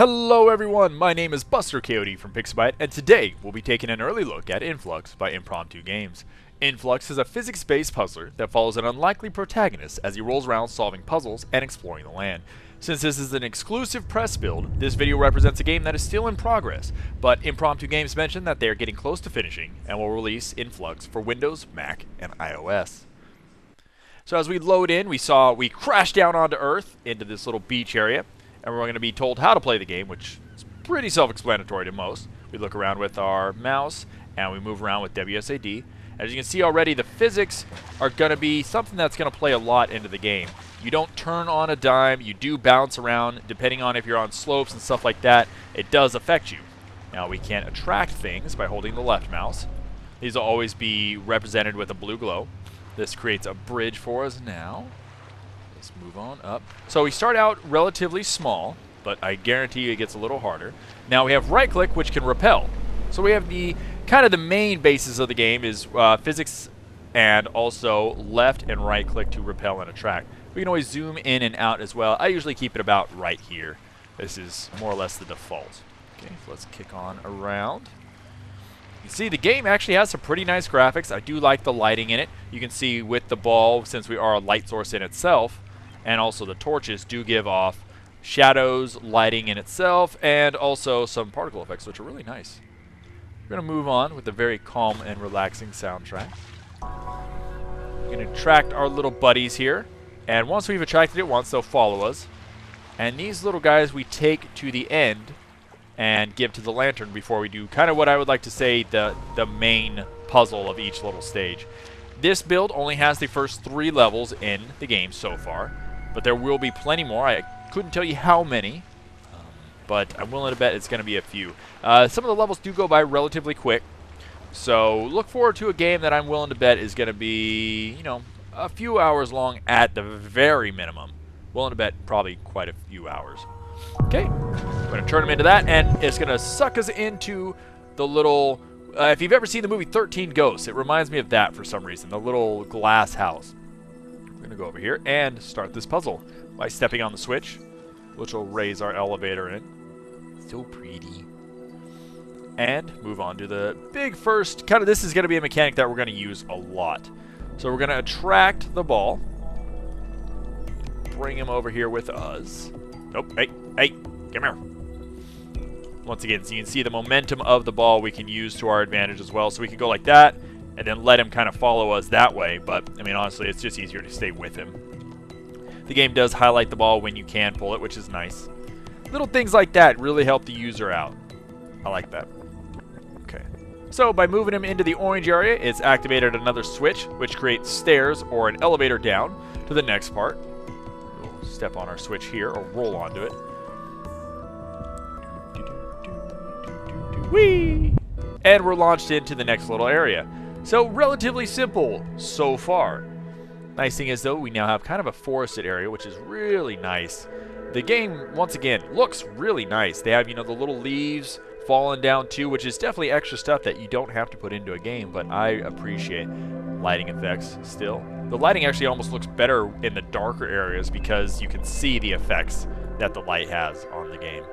Hello everyone, my name is Buster Coyote from Pixabite, and today we'll be taking an early look at InFlux by Impromptu Games. InFlux is a physics-based puzzler that follows an unlikely protagonist as he rolls around solving puzzles and exploring the land. Since this is an exclusive press build, this video represents a game that is still in progress, but Impromptu Games mentioned that they are getting close to finishing and will release InFlux for Windows, Mac, and iOS. So as we load in, we crash down onto Earth into this little beach area, and we're going to be told how to play the game, which is pretty self-explanatory to most. We look around with our mouse, and we move around with WSAD. As you can see already, the physics are going to be something that's going to play a lot into the game. You don't turn on a dime, you do bounce around, depending on if you're on slopes and stuff like that, it does affect you. Now we can attract things by holding the left mouse. These will always be represented with a blue glow. This creates a bridge for us now. Let's move on up. So we start out relatively small, but I guarantee you it gets a little harder. Now we have right click, which can repel. So we have the kind of the main basis of the game is physics and also left and right click to repel and attract. We can always zoom in and out as well. I usually keep it about right here. This is more or less the default. Okay, so let's kick on around. You can see the game actually has some pretty nice graphics. I do like the lighting in it. You can see with the ball, since we are a light source in itself, and also the torches do give off shadows, lighting in itself, and also some particle effects, which are really nice. We're going to move on with a very calm and relaxing soundtrack. We're going to attract our little buddies here, and once we've attracted it once, they'll follow us. And these little guys we take to the end and give to the lantern before we do kind of what I would like to say the main puzzle of each little stage. This build only has the first 3 levels in the game so far, but there will be plenty more. I couldn't tell you how many, but I'm willing to bet it's going to be a few. Some of the levels do go by relatively quick, so look forward to a game that I'm willing to bet is going to be, you know, a few hours long at the very minimum. Willing to bet probably quite a few hours. Okay, I'm going to turn them into that, and it's going to suck us into the little... if you've ever seen the movie 13 Ghosts, it reminds me of that for some reason, the little glass house. We're going to go over here and start this puzzle by stepping on the switch, which will raise our elevator in. So pretty. And move on to the big first, kind of this is going to be a mechanic that we're going to use a lot. So we're going to attract the ball, bring him over here with us. Nope, hey, come here. Once again, so you can see the momentum of the ball we can use to our advantage as well. So we can go like that and then let him kind of follow us that way. But, I mean, honestly, it's just easier to stay with him. The game does highlight the ball when you can pull it, which is nice. Little things like that really help the user out. I like that. Okay. So by moving him into the orange area, it's activated another switch, which creates stairs or an elevator down to the next part. We'll step on our switch here or roll onto it. Whee! And we're launched into the next little area. So relatively simple so far. Nice thing is though, we now have kind of a forested area, which is really nice. The game, once again, looks really nice. They have, you know, the little leaves falling down too, which is definitely extra stuff that you don't have to put into a game, but I appreciate lighting effects still. The lighting actually almost looks better in the darker areas because you can see the effects that the light has on the game.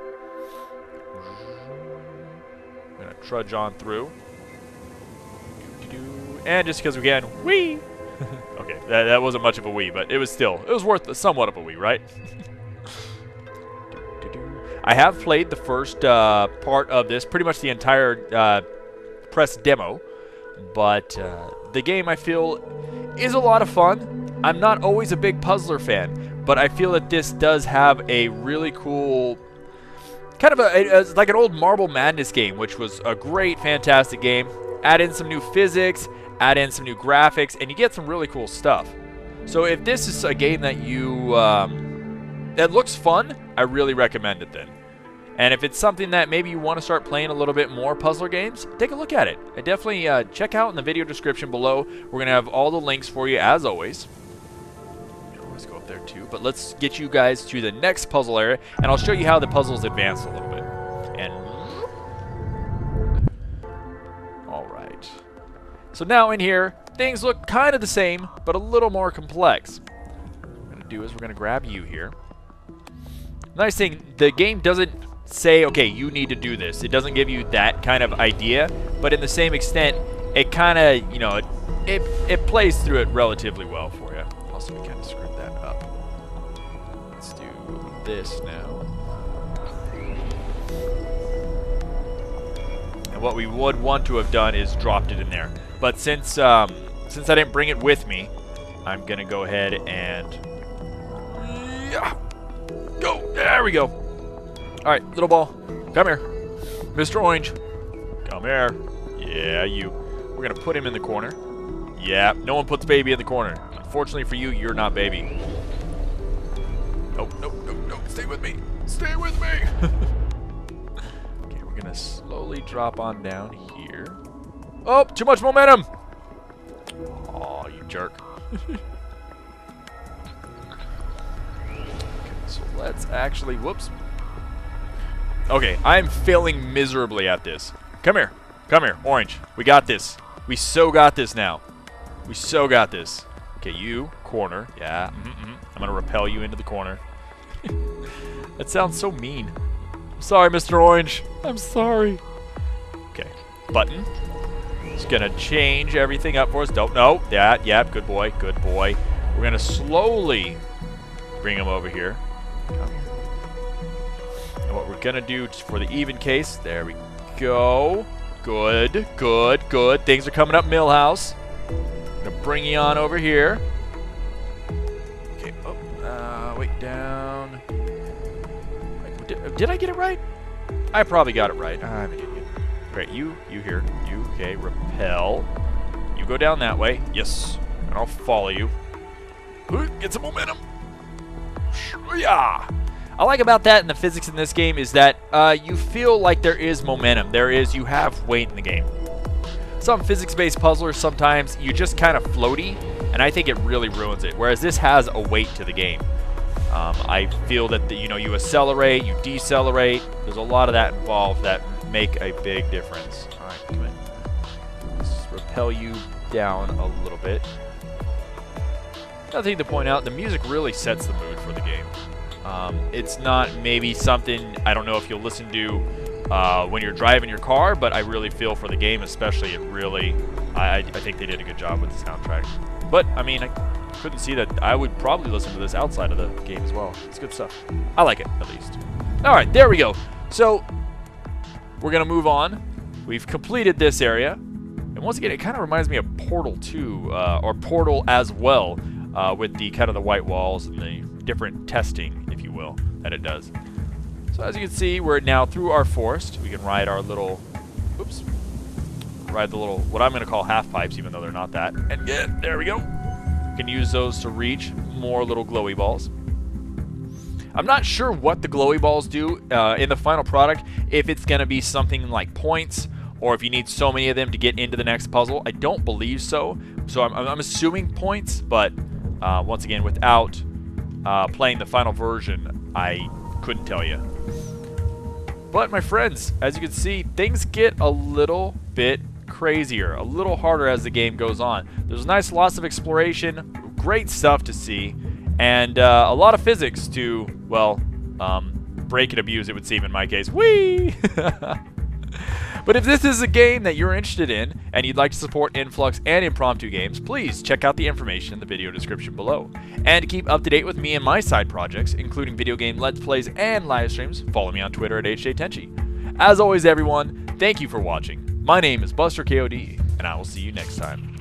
I'm going to trudge on through. And just because we can, whee! Okay, that wasn't much of a wee, but it was worth somewhat of a wee, right? I have played the first part of this, pretty much the entire press demo, but the game I feel is a lot of fun. I'm not always a big puzzler fan, but I feel that this does have a really cool, kind of like an old Marble Madness game, which was a great, fantastic game. Add in some new physics, add in some new graphics, and you get some really cool stuff. So if this is a game that you that looks fun, I really recommend it then. And if it's something that maybe you want to start playing a little bit more puzzler games, take a look at it. I definitely check out in the video description below. We're going to have all the links for you as always. You can always go up there too. But let's get you guys to the next puzzle area, and I'll show you how the puzzles advance a little bit. And all right. So now in here, things look kind of the same, but a little more complex. What we're going to do is we're going to grab you here. Nice thing, the game doesn't say, okay, you need to do this. It doesn't give you that kind of idea, but in the same extent, it kind of, you know, it plays through it relatively well for you. Also, we kind of screwed that up. Let's do this now. And what we would want to have done is dropped it in there. But since I didn't bring it with me, I'm gonna go ahead and go. There we go. All right, little ball, come here. Mr. Orange, come here. Yeah, you. We're gonna put him in the corner. Yeah, no one puts baby in the corner. Unfortunately for you, you're not baby. Nope, nope, nope, nope. Stay with me. Stay with me. Okay, we're gonna slowly drop on down here. Oh, too much momentum. Oh, you jerk. Okay, so let's actually, whoops. Okay, I'm failing miserably at this. Come here. Come here, Orange. We got this. We so got this now. We so got this. Okay, you, corner. Yeah, I'm going to repel you into the corner. That sounds so mean. I'm sorry, Mr. Orange. I'm sorry. Okay, button. It's going to change everything up for us. Don't know. That, yep, good boy, good boy. We're going to slowly bring him over here. Come here. And what we're going to do for the even case, there we go. Good, good, good. Things are coming up, Millhouse. I'm going to bring you on over here. Okay, oh, wait, down. Did I get it right? I probably got it right. I'm an idiot. Great, you here. You, okay, repel. You go down that way. Yes, and I'll follow you. Get some momentum. Yeah. I like about that and the physics in this game is that you feel like there is momentum. You have weight in the game. Some physics-based puzzlers, sometimes you just kind of floaty, and I think it really ruins it. Whereas this has a weight to the game. I feel that you accelerate, you decelerate. There's a lot of that involved that make a big difference. All right, come in. Let's repel you down a little bit. Another thing to point out: the music really sets the mood for the game. It's not maybe something, I don't know if you'll listen to when you're driving your car, but I really feel for the game especially, it really, I think they did a good job with the soundtrack. But, I mean, I couldn't see that. I would probably listen to this outside of the game as well. It's good stuff. I like it, at least. Alright, there we go. So, we're going to move on. We've completed this area. And once again, it kind of reminds me of Portal 2, or Portal as well, with the kind of the white walls and the different testing, if you will, that it does. So as you can see, we're now through our forest. We can ride our little, oops, ride the little, what I'm going to call half pipes, even though they're not that. And get, there we go. We can use those to reach more little glowy balls. I'm not sure what the glowy balls do in the final product, if it's going to be something like points, or if you need so many of them to get into the next puzzle. I don't believe so. So I'm assuming points, but once again, without playing the final version, I couldn't tell you. But my friends, as you can see, things get a little bit crazier, a little harder as the game goes on. There's nice lots of exploration, great stuff to see, and a lot of physics to, well, break and abuse, it would seem in my case. Whee! But if this is a game that you're interested in and you'd like to support InFlux and Impromptu Games, please check out the information in the video description below. And to keep up to date with me and my side projects, including video game Let's Plays and live streams, follow me on Twitter at HJTenchi. As always, everyone, thank you for watching. My name is Buster KOD, and I will see you next time.